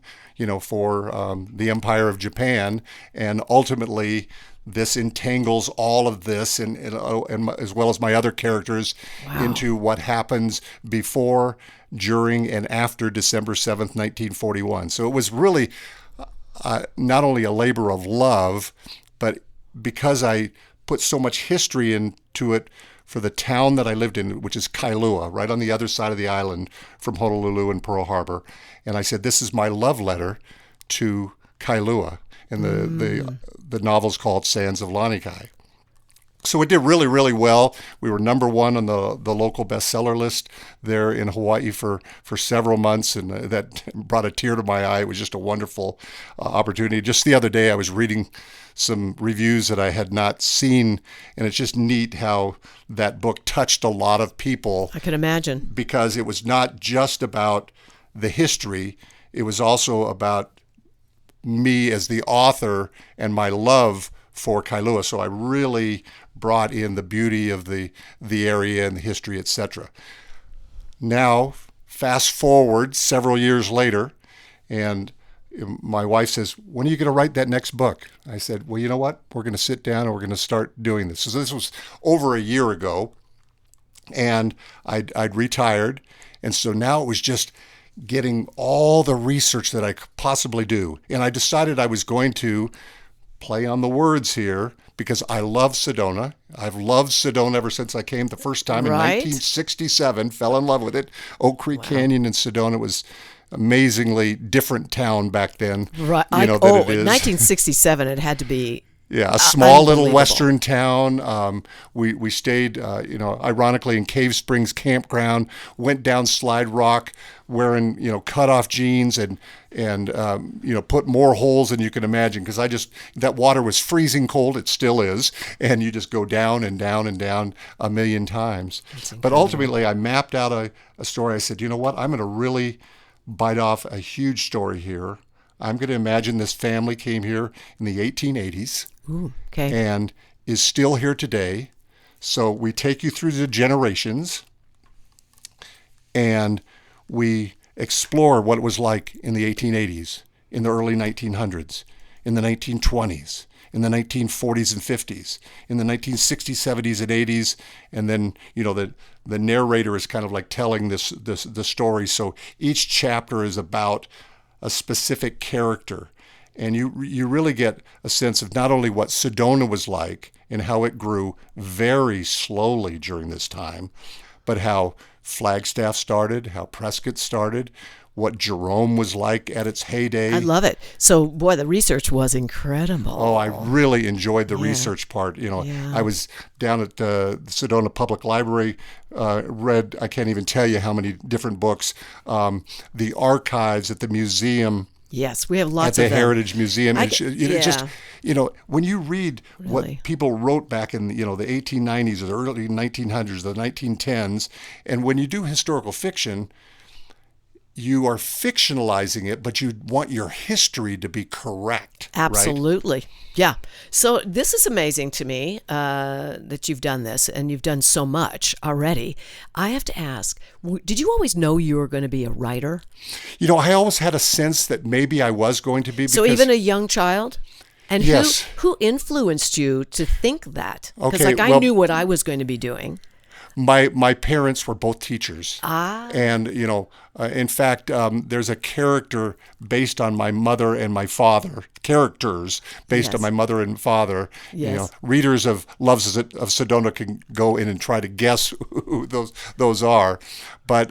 for the Empire of Japan, and ultimately this entangles all of this and as well as my other characters into what happens before, during, and after December 7th, 1941. So it was really not only a labor of love, but because I put so much history into it for the town that I lived in, which is Kailua, right on the other side of the island from Honolulu and Pearl Harbor. And I said, this is my love letter to Kailua. And the novel's called Sands of Lanikai. So it did really, really well. We were number one on the local bestseller list there in Hawaii for several months, and that brought a tear to my eye. It was just a wonderful opportunity. Just the other day, I was reading some reviews that I had not seen, and it's just neat how that book touched a lot of people. I can imagine. Because it was not just about the history, it was also about me as the author and my love for Kailua. So I really brought in the beauty of the area and the history, etc. Now, fast forward several years later, and my wife says, when are you going to write that next book? I said, well, you know what? We're going to sit down and we're going to start doing this. So this was over a year ago, and I'd retired. And so now it was just getting all the research that I could possibly do. And I decided I was going to play on the words here because I love Sedona. I've loved Sedona ever since I came the first time in 1967, fell in love with it. Oak Creek Canyon in Sedona was amazingly different town back then. Right. Than it is. 1967, it had to be. Yeah, a small little western town. We stayed, ironically in Cave Springs Campground, went down Slide Rock wearing, cut-off jeans and put more holes than you can imagine because that water was freezing cold. It still is. And you just go down and down and down a million times. But ultimately, I mapped out a story. I said, you know what? I'm going to really bite off a huge story here. I'm going to imagine this family came here in the 1880s. Ooh, okay. And is still here today. So we take you through the generations and we explore what it was like in the 1880s, in the early 1900s, in the 1920s, in the 1940s and 50s, in the 1960s, 70s, and 80s, and then the narrator is kind of like telling the story. So each chapter is about a specific character. And you really get a sense of not only what Sedona was like and how it grew very slowly during this time, but how Flagstaff started, how Prescott started, what Jerome was like at its heyday. I love it. So, boy, the research was incredible. Oh, I really enjoyed the research part. I was down at the Sedona Public Library, read, I can't even tell you how many different books, the archives at the museum. Yes, we have lots at of the them. Heritage Museum. When you read what people wrote back in the 1890s or the early 1900s, the 1910s, and when you do historical fiction, you are fictionalizing it, but you want your history to be correct. Absolutely. Right? Yeah. So this is amazing to me that you've done this, and you've done so much already. I have to ask, did you always know you were going to be a writer? I always had a sense that maybe I was going to be. So even a young child? And yes. Who influenced you to think that? Because I knew what I was going to be doing. My parents were both teachers. And, in fact, there's a character based on my mother and my father, characters based on my mother and father. Yes. Readers of Loves of Sedona can go in and try to guess who those are. But,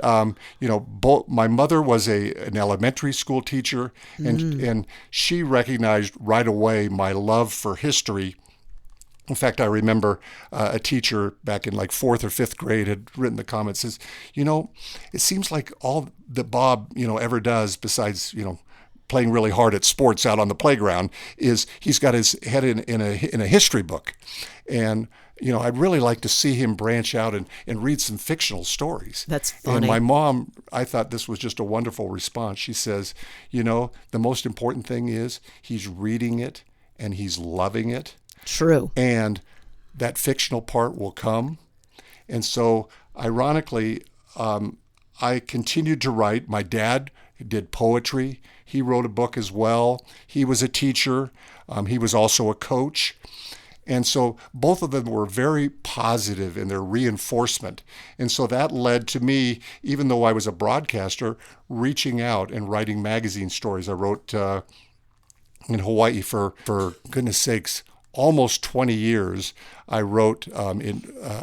both my mother was an elementary school teacher, and she recognized right away my love for history. In fact, I remember a teacher back in like 4th or 5th grade had written the comments, says, it seems like all that Bob, ever does besides, playing really hard at sports out on the playground is he's got his head in a history book. And, I'd really like to see him branch out and read some fictional stories. That's funny. And my mom, I thought this was just a wonderful response. She says, the most important thing is he's reading it and he's loving it. True. And that fictional part will come. And so, ironically, I continued to write. My dad did poetry. He wrote a book as well. He was a teacher. He was also a coach. And so both of them were very positive in their reinforcement. And so that led to me, even though I was a broadcaster, reaching out and writing magazine stories. I wrote in Hawaii for goodness sakes, almost 20 years. I wrote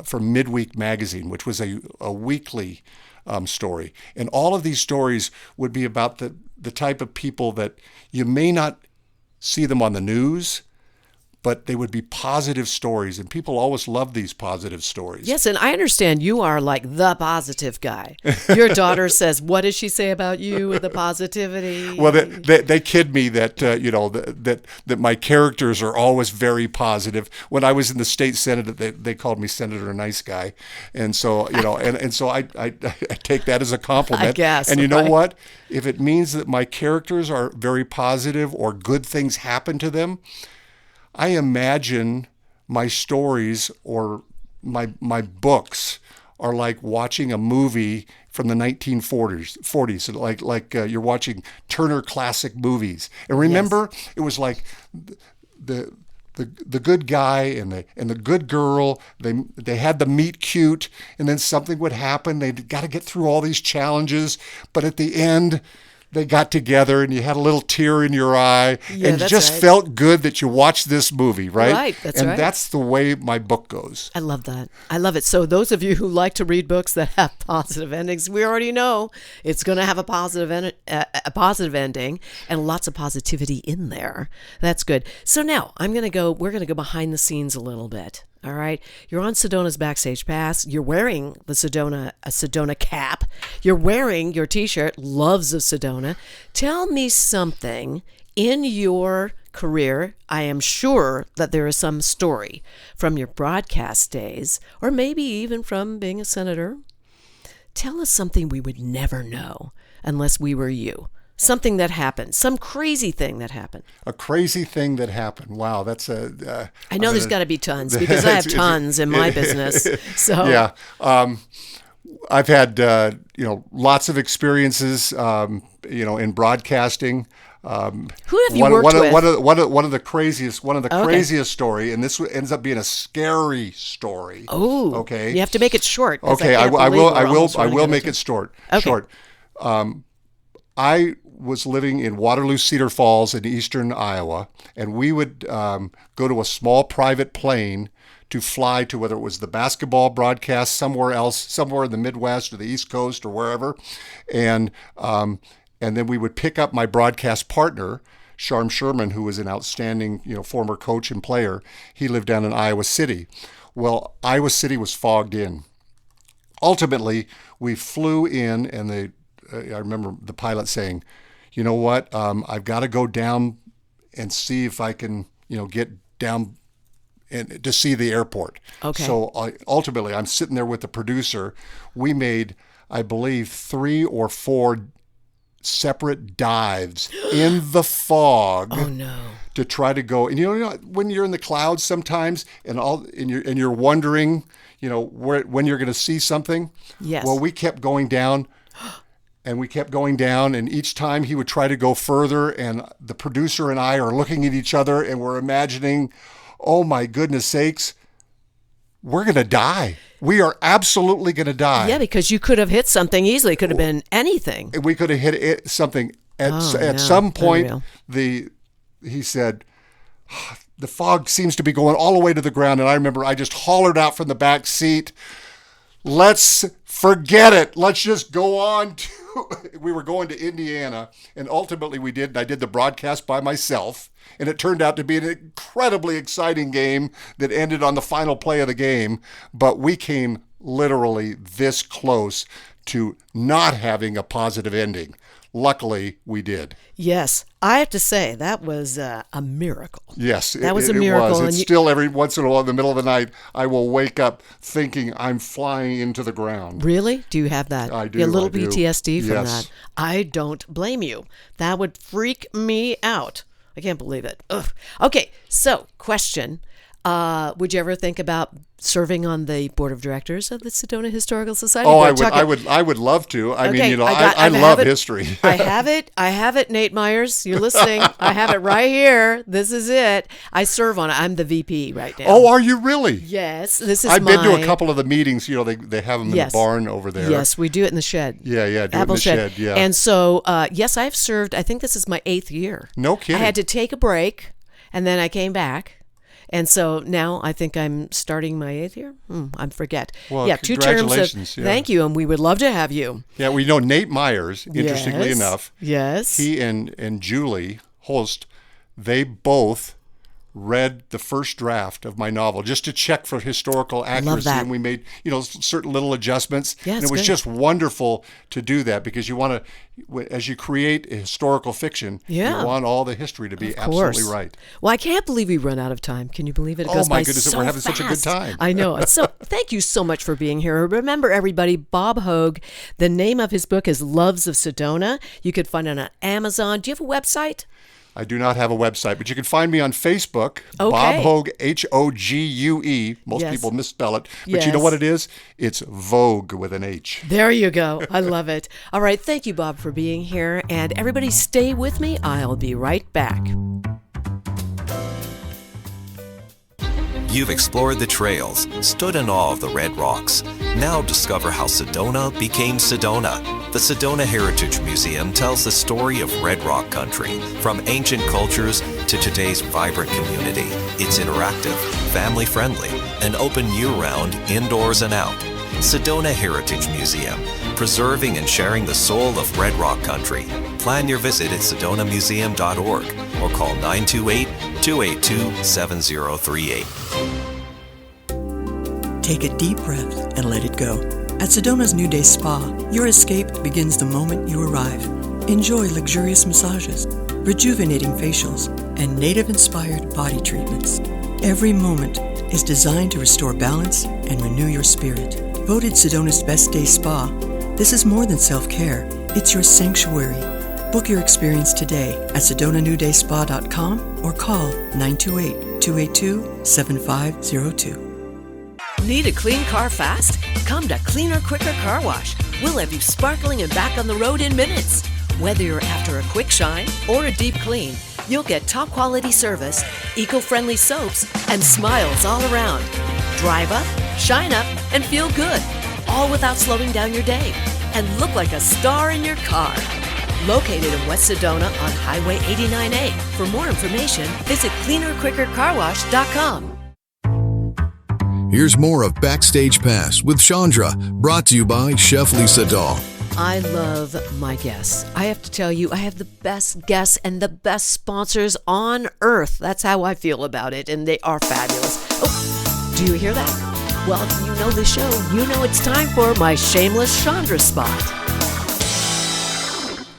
for Midweek Magazine, which was a weekly story. And all of these stories would be about the type of people that you may not see them on the news, but they would be positive stories, and people always love these positive stories. Yes, and I understand you are like the positive guy. Your daughter says, what does she say about you with the positivity? Well, they kid me that that my characters are always very positive. When I was in the state senate, they called me Senator Nice Guy, and so so I take that as a compliment. I guess. And you know what? If it means that my characters are very positive or good things happen to them, I imagine my stories or my books are like watching a movie from the 1940s, like you're watching Turner Classic Movies. And remember, It was like the good guy and the good girl. They had the meet cute, and then something would happen. They'd got to get through all these challenges, but at the end, they got together and you had a little tear in your eye, and it just felt good that you watched this movie, right? Right, that's right. And that's the way my book goes. I love that. I love it. So those of you who like to read books that have positive endings, we already know it's going to have a positive ending and lots of positivity in there. That's good. So now we're going to go behind the scenes a little bit. All right. You're on Sedona's Backstage Pass. You're wearing a Sedona cap. You're wearing your t-shirt, Loves of Sedona. Tell me something in your career. I am sure that there is some story from your broadcast days, or maybe even from being a senator. Tell us something we would never know unless we were you. Something that happened, some crazy thing that happened. A crazy thing that happened. Wow, that's a... I know there's got to be tons because I have tons in my business. So yeah, I've had lots of experiences in broadcasting. Who have you worked with? One of the craziest story, and this ends up being a scary story. Oh, okay. You have to make it short. Okay, I will make it short. Okay. Short. I was living in Waterloo Cedar Falls in eastern Iowa, and we would go to a small private plane to fly to whether it was the basketball broadcast somewhere else, somewhere in the Midwest or the East Coast or wherever, and then we would pick up my broadcast partner, Sharm Sherman, who was an outstanding former coach and player. He lived down in Iowa City. Well, Iowa City was fogged in. Ultimately, we flew in, and I remember the pilot saying, you know what, I've got to go down and see if I can, get down and to see the airport. Okay. So ultimately, I'm sitting there with the producer. We made, I believe, 3 or 4 separate dives in the fog. Oh no. To try to go, and when you're in the clouds sometimes, and you're wondering, when you're going to see something. Yes. Well, we kept going down. And we kept going down, and each time he would try to go further, and the producer and I are looking at each other, and we're imagining, oh my goodness sakes, we're going to die. We are absolutely going to die. Yeah, because you could have hit something easily. It could have been anything. We could have hit something. At some point, he said, the fog seems to be going all the way to the ground, and I remember I just hollered out from the back seat, let's forget it. Let's just go on we were going to Indiana, and ultimately we did. And I did the broadcast by myself, and it turned out to be an incredibly exciting game that ended on the final play of the game. But we came literally this close to not having a positive ending. Luckily, we did. Yes, I have to say that was a miracle. Yes, that was a miracle. It was. It's still every once in a while in the middle of the night, I will wake up thinking I'm flying into the ground. Really? Do you have that? I do. A little I do. PTSD from Yes. that. I don't blame you. That would freak me out. I can't believe it. Ugh. Okay, so question. Would you ever think about serving on the board of directors of the Sedona Historical Society? Oh, I would love to. I mean, Okay, I love history. I have it, Nate Meyers. You're listening. I have it right here. This is it. I serve on it. I'm the VP right now. Oh, are you really? Yes. This is I've been to a couple of the meetings. They have them in Yes. the barn over there. Yes, we do it in the shed. Yeah, do it in Apple the shed. Yeah. And so, yes, I've served. I think this is my 8th year. No kidding. I had to take a break, and then I came back. And so now I think I'm starting my 8th year. I forget. Well, 2 terms. congratulations, yeah. Thank you, and we would love to have you. Yeah, we know Nate Meyers, interestingly Yes. enough. Yes. He and Julie Holst, they both read the first draft of my novel just to check for historical accuracy, that. and we made certain little adjustments. Yeah, and it's it was good. just wonderful to do that, because you want to, as you create a historical fiction, Yeah. you want all the history to be Of course. absolutely right. Well, I can't believe we run out of time. Can you believe it? It Oh, goes my by goodness, so we're having such a good fast. time. I know. So thank you so much for being here. Remember, everybody, Bob Hogue, the name of his book is Loves of Sedona. You could find it on Amazon. Do you have a website? I do not have a website, but you can find me on Facebook, Okay. Bob Hogue, Hogue. Most Yes. people misspell it, but you know Yes. what it is? It's Vogue with an H. There you go. I love it. All right. Thank you, Bob, for being here. And everybody stay with me. I'll be right back. You've explored the trails, stood in awe of the red rocks. Now discover how Sedona became Sedona. The Sedona Heritage Museum tells the story of Red Rock country, from ancient cultures to today's vibrant community. It's interactive, family-friendly, and open year-round, indoors and out. Sedona Heritage Museum, preserving and sharing the soul of Red Rock country. Plan your visit at sedonamuseum.org or call 928-282-7038. Take a deep breath and let it go. At Sedona's New Day Spa, your escape begins the moment you arrive. Enjoy luxurious massages, rejuvenating facials, and native-inspired body treatments. Every moment is designed to restore balance and renew your spirit. Voted Sedona's Best Day Spa, this is more than self-care. It's your sanctuary. Book your experience today at SedonaNewDaySpa.com or call 928-282-7502. Need a clean car fast? Come to Cleaner Quicker Car Wash. We'll have you sparkling and back on the road in minutes. Whether you're after a quick shine or a deep clean, you'll get top quality service, eco-friendly soaps, and smiles all around. Drive up, shine up, and feel good, all without slowing down your day. And look like a star in your car. Located in West Sedona on Highway 89A. For more information, visit cleanerquickercarwash.com. Here's more of Backstage Pass with Chandra, brought to you by Chef Lisa Dahl. I love my guests. I have to tell you, I have the best guests and the best sponsors on earth. That's how I feel about it, and they are fabulous. Oh, do you hear that? Well, you know the show. You know it's time for my shameless Chandra spot.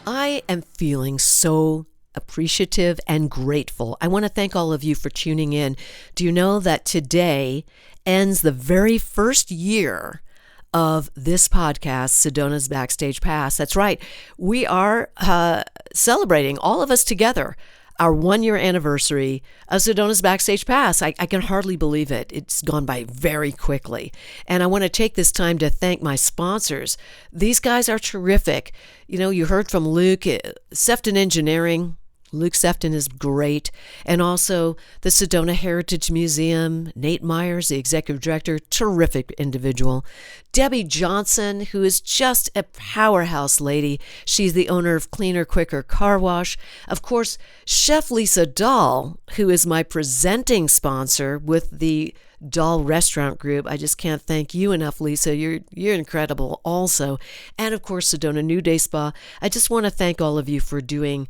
I am feeling so appreciative and grateful. I want to thank all of you for tuning in. Do you know that today ends the very first year of this podcast, Sedona's Backstage Pass? That's right. We are celebrating, all of us together, our 1-year anniversary of Sedona's Backstage Pass. I can hardly believe it. It's gone by very quickly. And I want to take this time to thank my sponsors. These guys are terrific. You know, you heard from Luke, Sefton Engineering. Luke Sefton is great. And also the Sedona Heritage Museum, Nate Meyers, the executive director, terrific individual. Debbie Johnson, who is just a powerhouse lady. She's the owner of Cleaner Quicker Car Wash. Of course, Chef Lisa Dahl, who is my presenting sponsor with the Doll Restaurant Group. I just can't thank you enough, Lisa. You're incredible also. And of course, Sedona New Day Spa. I just want to thank all of you for being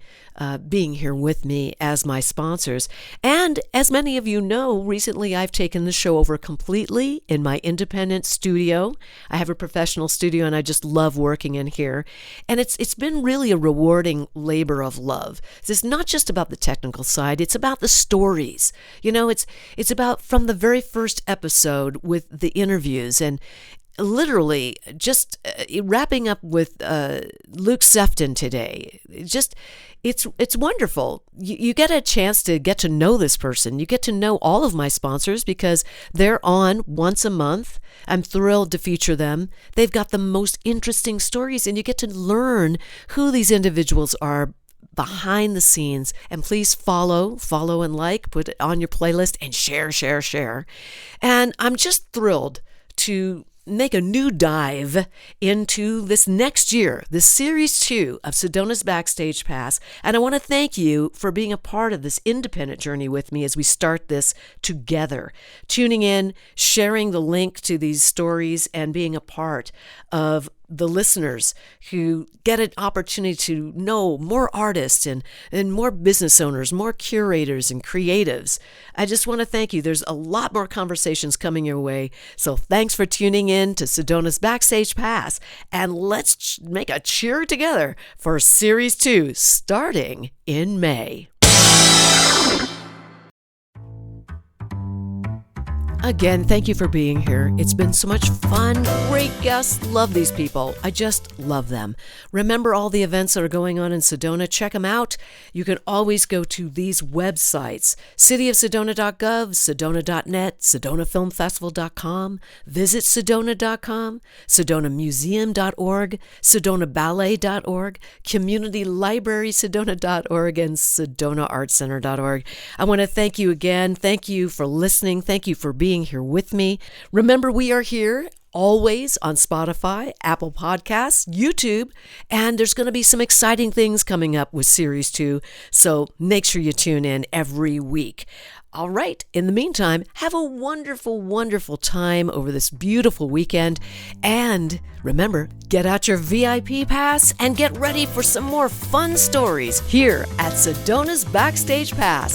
here with me as my sponsors. And as many of you know, recently I've taken the show over completely in my independent studio. I have a professional studio and I just love working in here. And it's been really a rewarding labor of love. It's not just about the technical side, it's about the stories. It's about from the very first episode with the interviews and literally just wrapping up with Luke Sefton today. It's wonderful. You get a chance to get to know this person. You get to know all of my sponsors because they're on once a month. I'm thrilled to feature them. They've got the most interesting stories, and you get to learn who these individuals are behind the scenes. And please follow and like, put it on your playlist, and share. And I'm just thrilled to make a new dive into this next year, this Series 2 of Sedona's Backstage Pass. And I want to thank you for being a part of this independent journey with me as we start this together. Tuning in, sharing the link to these stories, and being a part of the listeners who get an opportunity to know more artists and more business owners, more curators and creatives. I just want to thank you. There's a lot more conversations coming your way. So thanks for tuning in to Sedona's Backstage Pass. And let's make a cheer together for Series 2 starting in May. Again, thank you for being here. It's been so much fun. Great guests. Love these people. I just love them. Remember all the events that are going on in Sedona. Check them out. You can always go to these websites: cityofsedona.gov, sedona.net, sedonafilmfestival.com, visit sedona.com, sedonamuseum.org, sedonaballet.org, communitylibrarysedona.org, and sedonaartcenter.org. I want to thank you again. Thank you for listening. Thank you for being here with me. Remember, we are here always on Spotify, Apple Podcasts, YouTube, and there's going to be some exciting things coming up with Series 2, so make sure you tune in every week. All right, in the meantime, have a wonderful, wonderful time over this beautiful weekend, and remember, get out your VIP pass and get ready for some more fun stories here at Sedona's Backstage Pass.